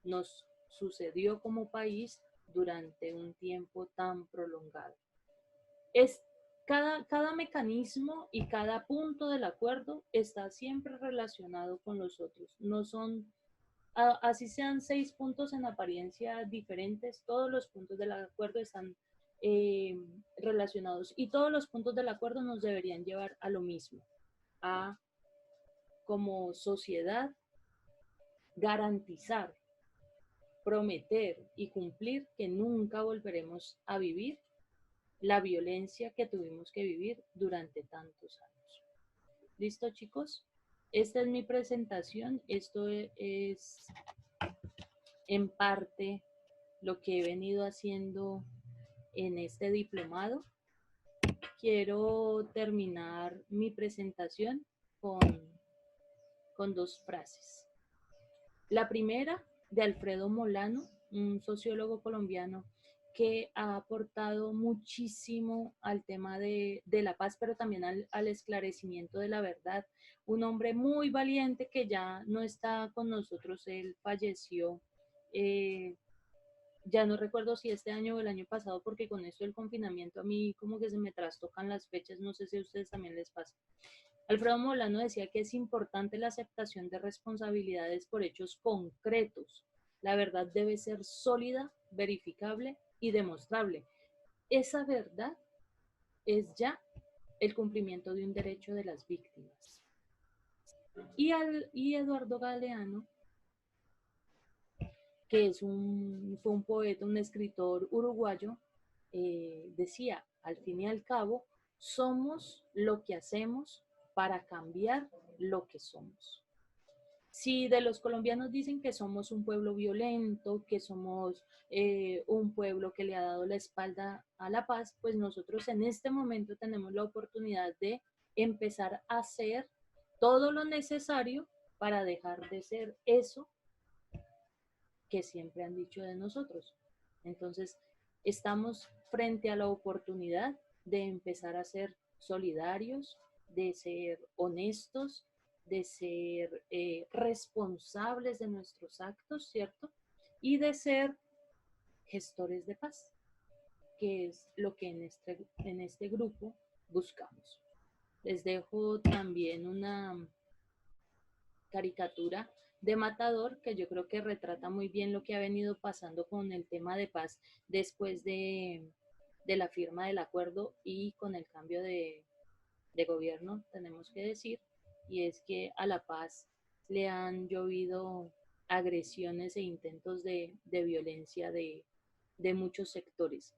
nos sucedió como país durante un tiempo tan prolongado. Es cada mecanismo y cada punto del acuerdo está siempre relacionado con los otros. No son, así sean 6 puntos en apariencia diferentes, todos los puntos del acuerdo están relacionados y todos los puntos del acuerdo nos deberían llevar a lo mismo, a como sociedad garantizar, prometer y cumplir que nunca volveremos a vivir la violencia que tuvimos que vivir durante tantos años. ¿Listo, chicos? Esta es mi presentación. Esto es en parte lo que he venido haciendo en este diplomado. Quiero terminar mi presentación con 2 frases. La primera, de Alfredo Molano, un sociólogo colombiano que ha aportado muchísimo al tema de la paz, pero también al esclarecimiento de la verdad. Un hombre muy valiente que ya no está con nosotros, él falleció, ya no recuerdo si este año o el año pasado, porque con esto del confinamiento a mí como que se me trastocan las fechas, no sé si a ustedes también les pasa. Alfredo Molano decía que es importante la aceptación de responsabilidades por hechos concretos. La verdad debe ser sólida, verificable y demostrable. Esa verdad es ya el cumplimiento de un derecho de las víctimas. Y Eduardo Galeano, que fue un poeta, un escritor uruguayo, decía, al fin y al cabo, somos lo que hacemos para cambiar lo que somos. Si de los colombianos dicen que somos un pueblo violento, que somos un pueblo que le ha dado la espalda a la paz, pues nosotros en este momento tenemos la oportunidad de empezar a hacer todo lo necesario para dejar de ser eso que siempre han dicho de nosotros. Entonces, estamos frente a la oportunidad de empezar a ser solidarios, de ser honestos, de ser responsables de nuestros actos, ¿cierto? Y de ser gestores de paz, que es lo que en este grupo buscamos. Les dejo también una caricatura de Matador, que yo creo que retrata muy bien lo que ha venido pasando con el tema de paz después de la firma del acuerdo y con el cambio de gobierno, tenemos que decir, y es que a la paz le han llovido agresiones e intentos de violencia de muchos sectores.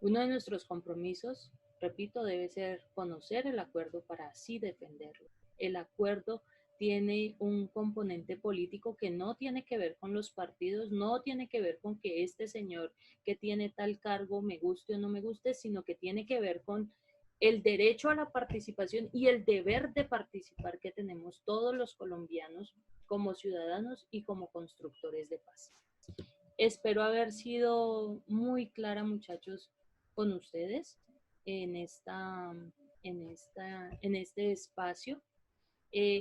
Uno de nuestros compromisos, repito, debe ser conocer el acuerdo para así defenderlo. El acuerdo tiene un componente político que no tiene que ver con los partidos, no tiene que ver con que este señor que tiene tal cargo me guste o no me guste, sino que tiene que ver con el derecho a la participación y el deber de participar que tenemos todos los colombianos como ciudadanos y como constructores de paz. Espero haber sido muy clara, muchachos, con ustedes en este espacio.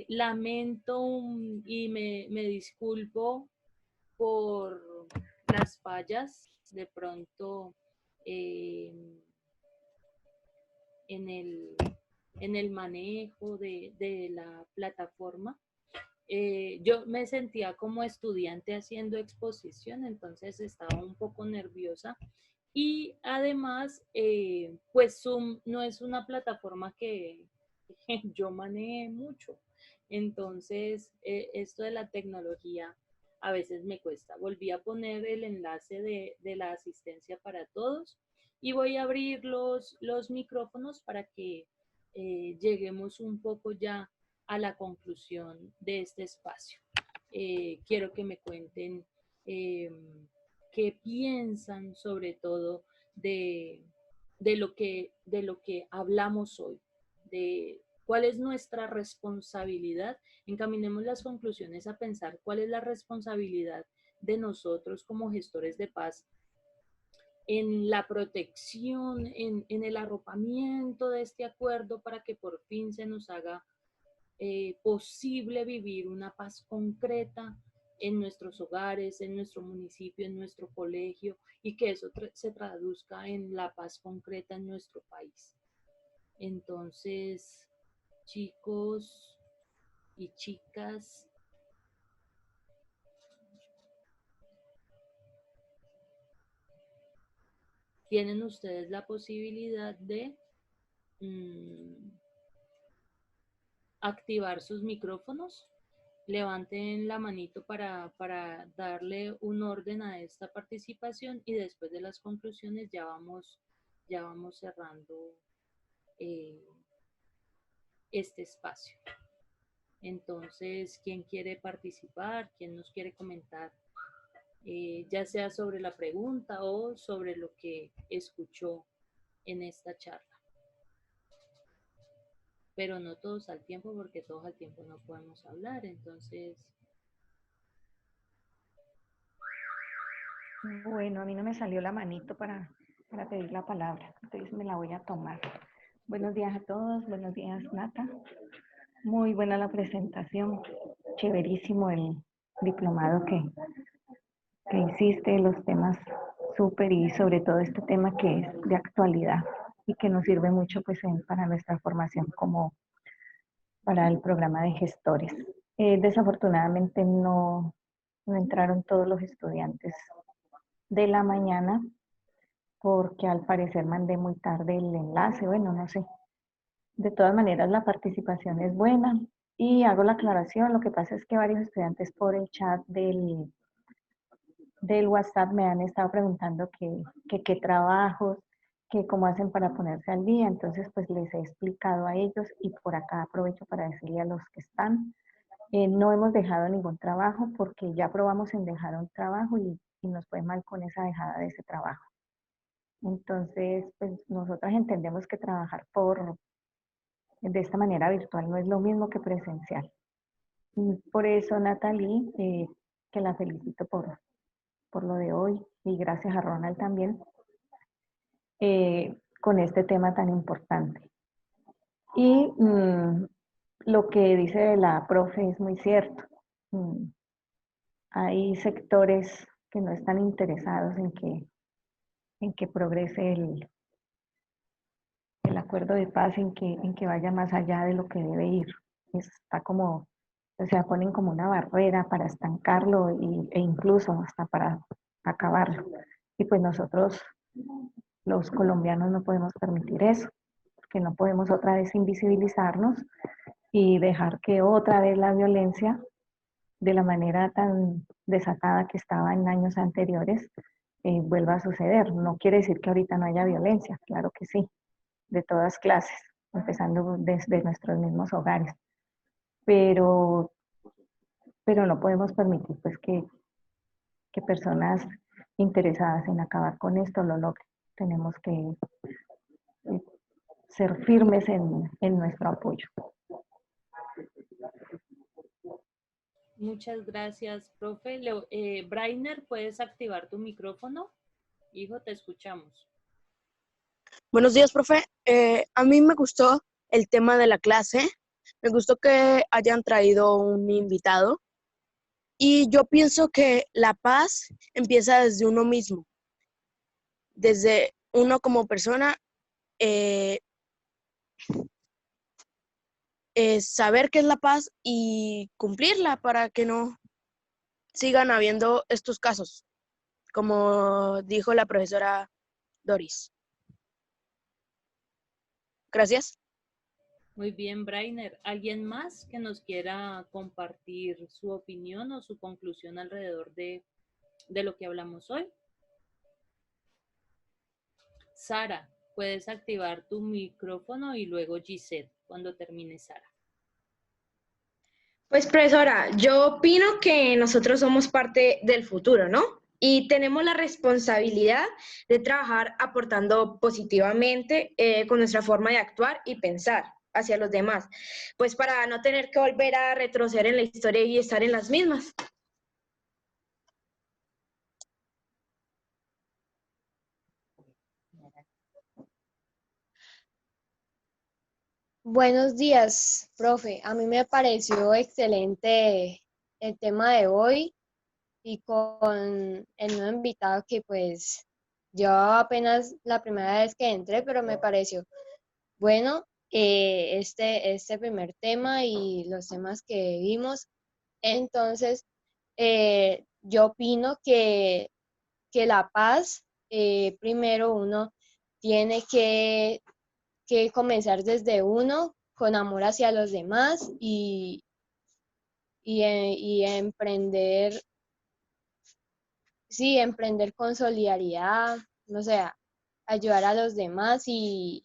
Lamento y me disculpo por las fallas de pronto en el manejo de la plataforma. Yo me sentía como estudiante haciendo exposición, entonces estaba un poco nerviosa. Y además, pues Zoom no es una plataforma que yo maneje mucho. Entonces, esto de la tecnología a veces me cuesta. Volví a poner el enlace de la asistencia para todos y voy a abrir los micrófonos para que lleguemos un poco ya a la conclusión de este espacio. Quiero que me cuenten qué piensan sobre todo de lo que hablamos hoy, de ¿Cuál es nuestra responsabilidad? Encaminemos las conclusiones a pensar cuál es la responsabilidad de nosotros como gestores de paz en la protección, en el arropamiento de este acuerdo para que por fin se nos haga posible vivir una paz concreta en nuestros hogares, en nuestro municipio, en nuestro colegio, y que eso se traduzca en la paz concreta en nuestro país. Entonces, chicos y chicas, tienen ustedes la posibilidad de activar sus micrófonos. Levanten la manito para darle un orden a esta participación, y después de las conclusiones ya vamos cerrando este espacio. Entonces, ¿quién quiere participar? ¿Quién nos quiere comentar? Ya sea sobre la pregunta o sobre lo que escuchó en esta charla. Pero no todos al tiempo, porque todos al tiempo no podemos hablar. Entonces, Bueno, a mí no me salió la manito para pedir la palabra, entonces me la voy a tomar. Buenos días a todos, buenos días Nata. Muy buena la presentación, chéverísimo el diplomado que hiciste, los temas súper, y sobre todo este tema que es de actualidad y que nos sirve mucho pues para nuestra formación como para el programa de gestores. Desafortunadamente no entraron todos los estudiantes de la mañana porque al parecer mandé muy tarde el enlace, bueno, no sé. De todas maneras la participación es buena y hago la aclaración, lo que pasa es que varios estudiantes por el chat del WhatsApp me han estado preguntando qué trabajos, que cómo hacen para ponerse al día, entonces pues les he explicado a ellos y por acá aprovecho para decirle a los que están, no hemos dejado ningún trabajo porque ya probamos en dejar un trabajo y nos fue mal con esa dejada de ese trabajo. Entonces, pues nosotras entendemos que trabajar de esta manera virtual no es lo mismo que presencial. Y por eso, Natalie, que la felicito por lo de hoy, y gracias a Ronald también, con este tema tan importante. Y lo que dice la profe es muy cierto. Hay sectores que no están interesados en que progrese el acuerdo de paz, en que vaya más allá de lo que debe ir. Está como, o sea, ponen como una barrera para estancarlo e incluso hasta para acabarlo. Y pues nosotros, los colombianos, no podemos permitir eso, porque no podemos otra vez invisibilizarnos y dejar que otra vez la violencia, de la manera tan desatada que estaba en años anteriores, vuelva a suceder. No quiere decir que ahorita no haya violencia, claro que sí, de todas clases, empezando desde nuestros mismos hogares. Pero no podemos permitir pues que personas interesadas en acabar con esto lo logren. Tenemos que ser firmes en nuestro apoyo. muchas gracias, profe. Brainer, ¿puedes activar tu micrófono? Hijo, te escuchamos. Buenos días, profe. A mí me gustó el tema de la clase. Me gustó que hayan traído un invitado. Y yo pienso que la paz empieza desde uno mismo. Desde uno como persona, saber qué es la paz y cumplirla para que no sigan habiendo estos casos, como dijo la profesora Doris. Gracias. Muy bien, Brainer. ¿Alguien más que nos quiera compartir su opinión o su conclusión alrededor de lo que hablamos hoy? Sara, puedes activar tu micrófono y luego Gisette, cuando termine Sara. Pues profesora, yo opino que nosotros somos parte del futuro, ¿no? Y tenemos la responsabilidad de trabajar aportando positivamente con nuestra forma de actuar y pensar. hacia los demás, pues para no tener que volver a retroceder en la historia y estar en las mismas. Buenos días, profe. A mí me pareció excelente el tema de hoy y con el nuevo invitado que pues yo apenas la primera vez que entré, pero me pareció bueno este primer tema y los temas que vimos. Entonces, yo opino que la paz, primero uno tiene que comenzar desde uno con amor hacia los demás y emprender, sí, emprender con solidaridad, no sé, ayudar a los demás y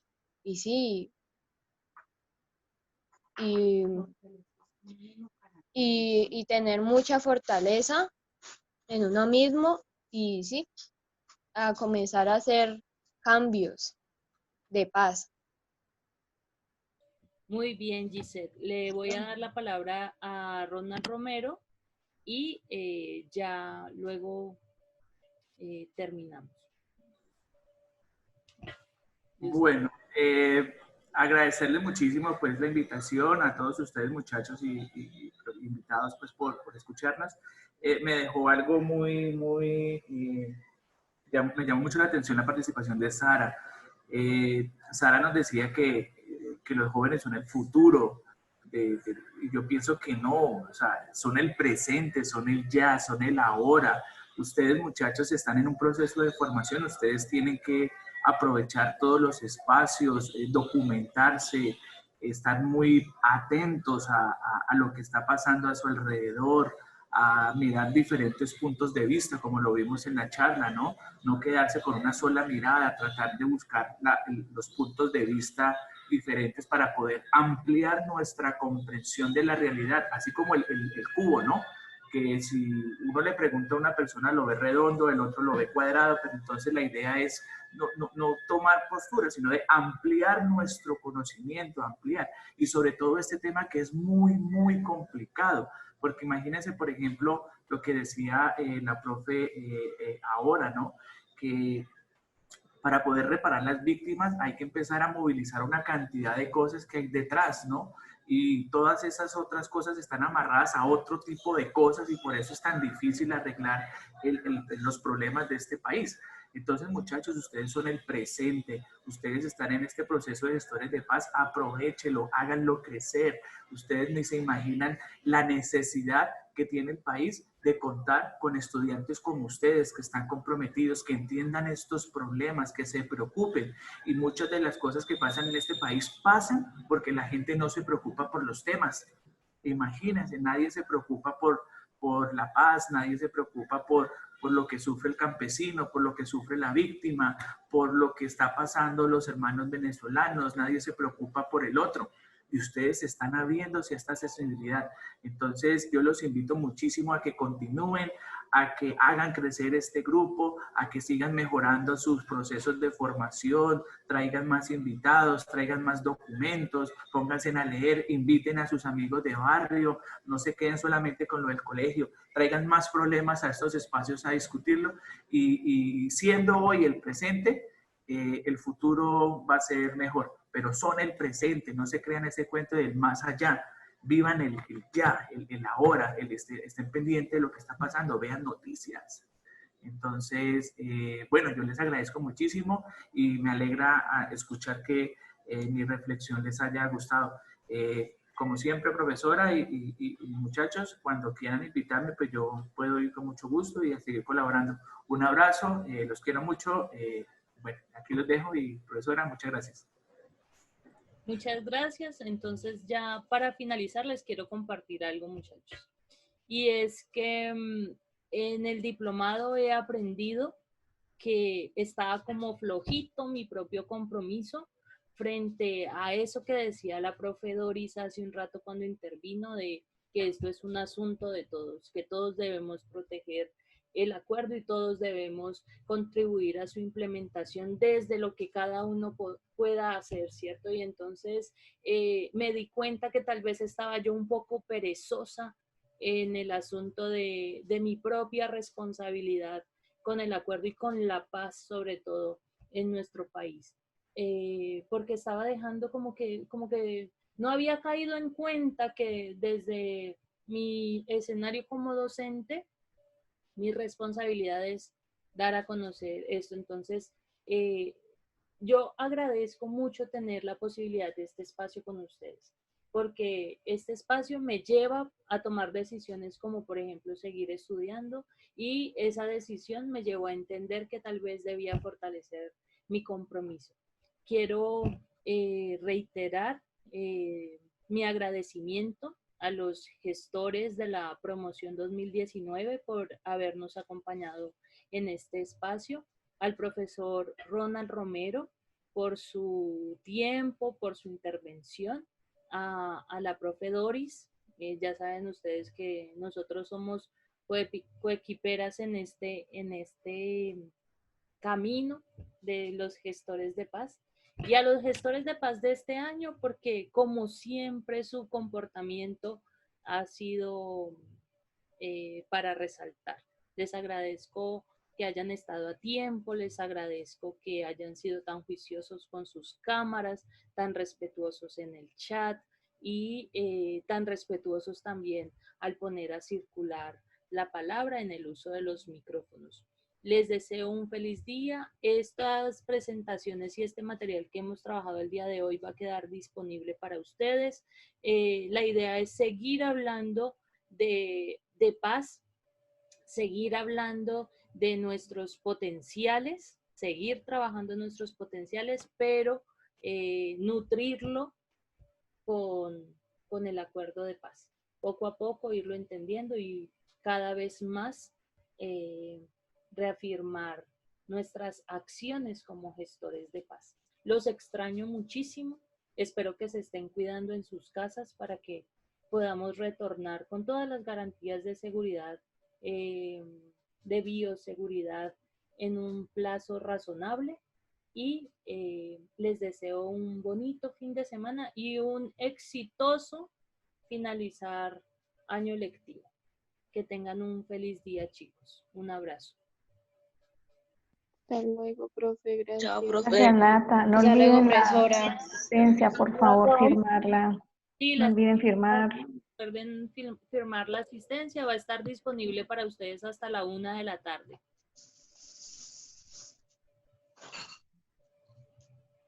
sí, y, y tener mucha fortaleza en uno mismo y sí, a comenzar a hacer cambios de paz. Muy bien, Gisette. Le voy a dar la palabra a Ronald Romero y ya luego terminamos. Bueno, agradecerles muchísimo pues la invitación a todos ustedes muchachos y invitados pues por escucharnos. Me dejó algo me llamó mucho la atención la participación de Sara. Sara nos decía que los jóvenes son el futuro. Y yo pienso que no, o sea, son el presente, son el ya, son el ahora. Ustedes muchachos están en un proceso de formación, ustedes tienen que aprovechar todos los espacios, documentarse, estar muy atentos a lo que está pasando a su alrededor, a mirar diferentes puntos de vista, como lo vimos en la charla, ¿no? No quedarse con una sola mirada, tratar de buscar los puntos de vista diferentes para poder ampliar nuestra comprensión de la realidad, así como el cubo, ¿no? Que si uno le pregunta a una persona lo ve redondo, el otro lo ve cuadrado, pero entonces la idea es no tomar postura, sino de ampliar nuestro conocimiento, ampliar. Y sobre todo este tema que es muy complicado, porque imagínense, por ejemplo, lo que decía la profe ahora, ¿no? Que para poder reparar las víctimas hay que empezar a movilizar una cantidad de cosas que hay detrás, ¿no? Y todas esas otras cosas están amarradas a otro tipo de cosas y por eso es tan difícil arreglar los problemas de este país. Entonces, muchachos, ustedes son el presente, ustedes están en este proceso de gestores de paz, aprovéchelo, háganlo crecer. Ustedes ni se imaginan la necesidad que tiene el país de contar con estudiantes como ustedes, que están comprometidos, que entiendan estos problemas, que se preocupen. Y muchas de las cosas que pasan en este país pasan porque la gente no se preocupa por los temas. Imagínense, nadie se preocupa por la paz, nadie se preocupa por lo que sufre el campesino, por lo que sufre la víctima, por lo que está pasando los hermanos venezolanos, nadie se preocupa por el otro. Y ustedes están abriéndose a esta accesibilidad. Entonces, yo los invito muchísimo a que continúen, a que hagan crecer este grupo, a que sigan mejorando sus procesos de formación, traigan más invitados, traigan más documentos, pónganse a leer, inviten a sus amigos de barrio, no se queden solamente con lo del colegio, traigan más problemas a estos espacios a discutirlo y siendo hoy el presente, el futuro va a ser mejor, pero son el presente, no se crean ese cuento del más allá, vivan el ya, el ahora, estén pendientes de lo que está pasando, vean noticias. Entonces, bueno, yo les agradezco muchísimo y me alegra escuchar que mi reflexión les haya gustado. Como siempre, profesora y muchachos, cuando quieran invitarme, pues yo puedo ir con mucho gusto y a seguir colaborando. Un abrazo, los quiero mucho. Bueno, aquí los dejo y profesora, muchas gracias. Muchas gracias. Entonces ya para finalizar les quiero compartir algo, muchachos. Y es que en el diplomado he aprendido que estaba como flojito mi propio compromiso frente a eso que decía la profe Doris hace un rato cuando intervino, de que esto es un asunto de todos, que todos debemos proteger el acuerdo y todos debemos contribuir a su implementación desde lo que cada uno pueda hacer, ¿cierto? Y entonces me di cuenta que tal vez estaba yo un poco perezosa en el asunto de mi propia responsabilidad con el acuerdo y con la paz, sobre todo en nuestro país. Porque estaba dejando como que no había caído en cuenta que desde mi escenario como docente, mi responsabilidad es dar a conocer esto. Entonces, yo agradezco mucho tener la posibilidad de este espacio con ustedes, porque este espacio me lleva a tomar decisiones como, por ejemplo, seguir estudiando, y esa decisión me llevó a entender que tal vez debía fortalecer mi compromiso. Quiero reiterar mi agradecimiento a los gestores de la promoción 2019 por habernos acompañado en este espacio, al profesor Ronald Romero por su tiempo, por su intervención, a la profe Doris. Ya saben ustedes que nosotros somos coequiperas en este camino de los gestores de paz, y a los gestores de paz de este año, porque como siempre su comportamiento ha sido para resaltar. Les agradezco que hayan estado a tiempo, les agradezco que hayan sido tan juiciosos con sus cámaras, tan respetuosos en el chat y tan respetuosos también al poner a circular la palabra en el uso de los micrófonos. Les deseo un feliz día. Estas presentaciones y este material que hemos trabajado el día de hoy va a quedar disponible para ustedes. La idea es seguir hablando de paz, seguir hablando de nuestros potenciales, seguir trabajando en nuestros potenciales, pero nutrirlo con el acuerdo de paz. Poco a poco irlo entendiendo y cada vez más reafirmar nuestras acciones como gestores de paz. Los extraño muchísimo. Espero que se estén cuidando en sus casas para que podamos retornar con todas las garantías de seguridad, de bioseguridad en un plazo razonable, y les deseo un bonito fin de semana y un exitoso finalizar año lectivo. Que tengan un feliz día, chicos. Un abrazo. Hasta luego, profe. Gracias. Chao, Gracias, profe. Nata. No Hasta luego, olviden la profesora. asistencia, por favor, firmarla. Sí, No olviden firmar. recuerden firmar la asistencia. Va a estar disponible para ustedes hasta la 1 de la tarde.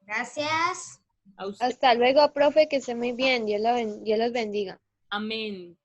Gracias. A usted. Hasta luego, profe, que esté muy bien. Dios los bendiga. Amén.